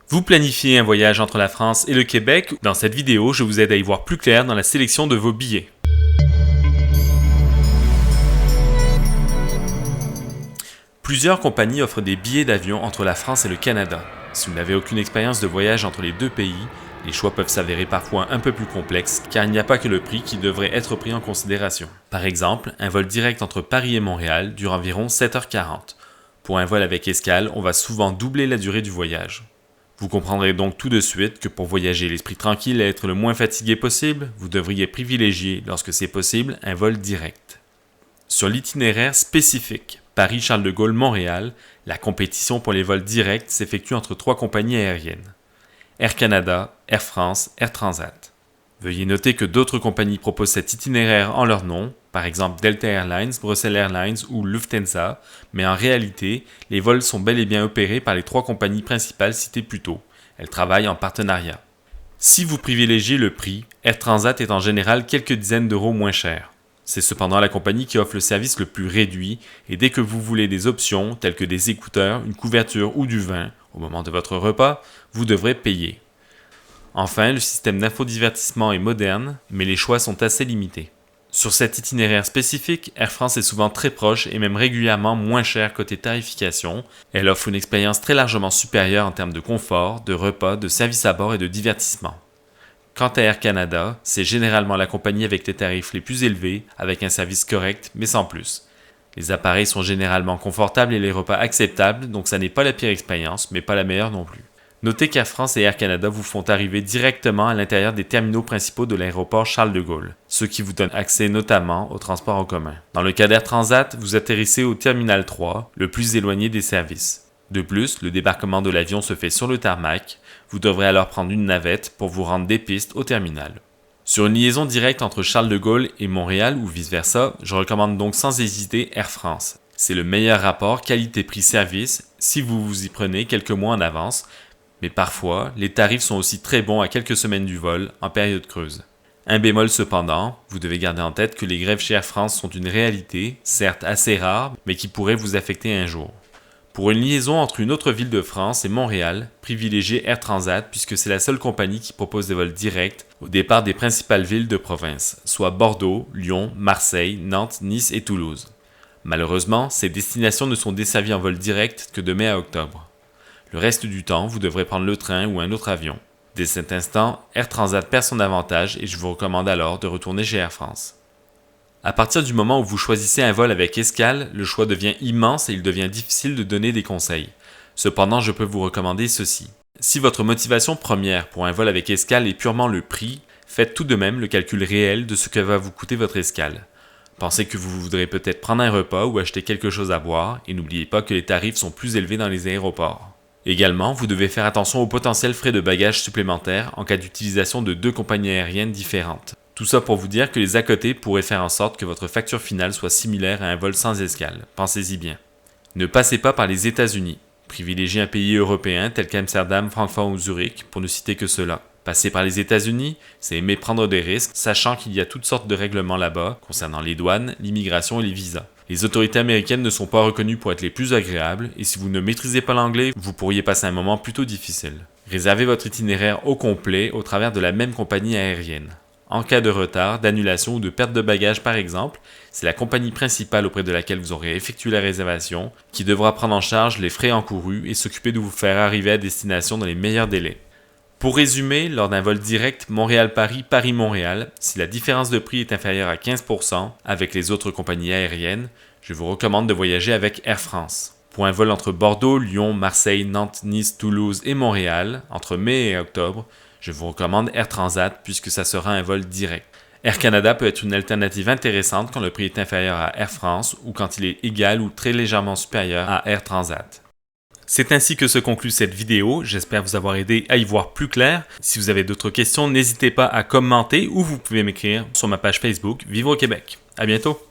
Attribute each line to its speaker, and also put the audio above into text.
Speaker 1: Vous planifiez un voyage entre la France et le Québec? Dans cette vidéo, je vous aide à y voir plus clair dans la sélection de vos billets. Plusieurs compagnies offrent des billets d'avion entre la France et le Canada. Si vous n'avez aucune expérience de voyage entre les deux pays, les choix peuvent s'avérer parfois un peu plus complexes car il n'y a pas que le prix qui devrait être pris en considération. Par exemple, un vol direct entre Paris et Montréal dure environ 7h40. Pour un vol avec escale, on va souvent doubler la durée du voyage. Vous comprendrez donc tout de suite que pour voyager l'esprit tranquille et être le moins fatigué possible, vous devriez privilégier, lorsque c'est possible, un vol direct. Sur l'itinéraire spécifique Paris-Charles de Gaulle-Montréal, la compétition pour les vols directs s'effectue entre 3 compagnies aériennes: Air Canada, Air France, Air Transat. Veuillez noter que d'autres compagnies proposent cet itinéraire en leur nom, par exemple Delta Airlines, Brussels Airlines ou Lufthansa, mais en réalité, les vols sont bel et bien opérés par les 3 compagnies principales citées plus tôt. Elles travaillent en partenariat. Si vous privilégiez le prix, Air Transat est en général quelques dizaines d'euros moins cher. C'est cependant la compagnie qui offre le service le plus réduit et dès que vous voulez des options telles que des écouteurs, une couverture ou du vin, au moment de votre repas, vous devrez payer. Enfin, le système d'infodivertissement est moderne, mais les choix sont assez limités. Sur cet itinéraire spécifique, Air France est souvent très proche et même régulièrement moins cher côté tarification. Elle offre une expérience très largement supérieure en termes de confort, de repas, de service à bord et de divertissement. Quant à Air Canada, c'est généralement la compagnie avec les tarifs les plus élevés, avec un service correct, mais sans plus. Les appareils sont généralement confortables et les repas acceptables, donc ça n'est pas la pire expérience, mais pas la meilleure non plus. Notez qu'Air France et Air Canada vous font arriver directement à l'intérieur des terminaux principaux de l'aéroport Charles de Gaulle, ce qui vous donne accès notamment au transport en commun. Dans le cas d'Air Transat, vous atterrissez au terminal 3, le plus éloigné des services. De plus, le débarquement de l'avion se fait sur le tarmac, vous devrez alors prendre une navette pour vous rendre des pistes au terminal. Sur une liaison directe entre Charles de Gaulle et Montréal ou vice-versa, je recommande donc sans hésiter Air France. C'est le meilleur rapport qualité-prix-service si vous vous y prenez quelques mois en avance, mais parfois, les tarifs sont aussi très bons à quelques semaines du vol, en période creuse. Un bémol cependant, vous devez garder en tête que les grèves chez Air France sont une réalité, certes assez rare, mais qui pourrait vous affecter un jour. Pour une liaison entre une autre ville de France et Montréal, privilégiez Air Transat puisque c'est la seule compagnie qui propose des vols directs au départ des principales villes de province, soit Bordeaux, Lyon, Marseille, Nantes, Nice et Toulouse. Malheureusement, ces destinations ne sont desservies en vol direct que de mai à octobre. Le reste du temps, vous devrez prendre le train ou un autre avion. Dès cet instant, Air Transat perd son avantage et je vous recommande alors de retourner chez Air France. À partir du moment où vous choisissez un vol avec escale, le choix devient immense et il devient difficile de donner des conseils. Cependant, je peux vous recommander ceci. Si votre motivation première pour un vol avec escale est purement le prix, faites tout de même le calcul réel de ce que va vous coûter votre escale. Pensez que vous voudrez peut-être prendre un repas ou acheter quelque chose à boire et n'oubliez pas que les tarifs sont plus élevés dans les aéroports. Également, vous devez faire attention aux potentiels frais de bagages supplémentaires en cas d'utilisation de 2 compagnies aériennes différentes. Tout ça pour vous dire que les à côté pourraient faire en sorte que votre facture finale soit similaire à un vol sans escale. Pensez-y bien. Ne passez pas par les États-Unis. Privilégiez un pays européen tel qu'Amsterdam, Francfort ou Zurich, pour ne citer que cela. Passer par les États-Unis, c'est aimer prendre des risques, sachant qu'il y a toutes sortes de règlements là-bas concernant les douanes, l'immigration et les visas. Les autorités américaines ne sont pas reconnues pour être les plus agréables, et si vous ne maîtrisez pas l'anglais, vous pourriez passer un moment plutôt difficile. Réservez votre itinéraire au complet au travers de la même compagnie aérienne. En cas de retard, d'annulation ou de perte de bagages par exemple, c'est la compagnie principale auprès de laquelle vous aurez effectué la réservation qui devra prendre en charge les frais encourus et s'occuper de vous faire arriver à destination dans les meilleurs délais. Pour résumer, lors d'un vol direct Montréal-Paris, Paris-Montréal, si la différence de prix est inférieure à 15% avec les autres compagnies aériennes, je vous recommande de voyager avec Air France. Pour un vol entre Bordeaux, Lyon, Marseille, Nantes, Nice, Toulouse et Montréal, entre mai et octobre, je vous recommande Air Transat puisque ça sera un vol direct. Air Canada peut être une alternative intéressante quand le prix est inférieur à Air France ou quand il est égal ou très légèrement supérieur à Air Transat. C'est ainsi que se conclut cette vidéo, j'espère vous avoir aidé à y voir plus clair. Si vous avez d'autres questions, n'hésitez pas à commenter ou vous pouvez m'écrire sur ma page Facebook Vivre au Québec. À bientôt!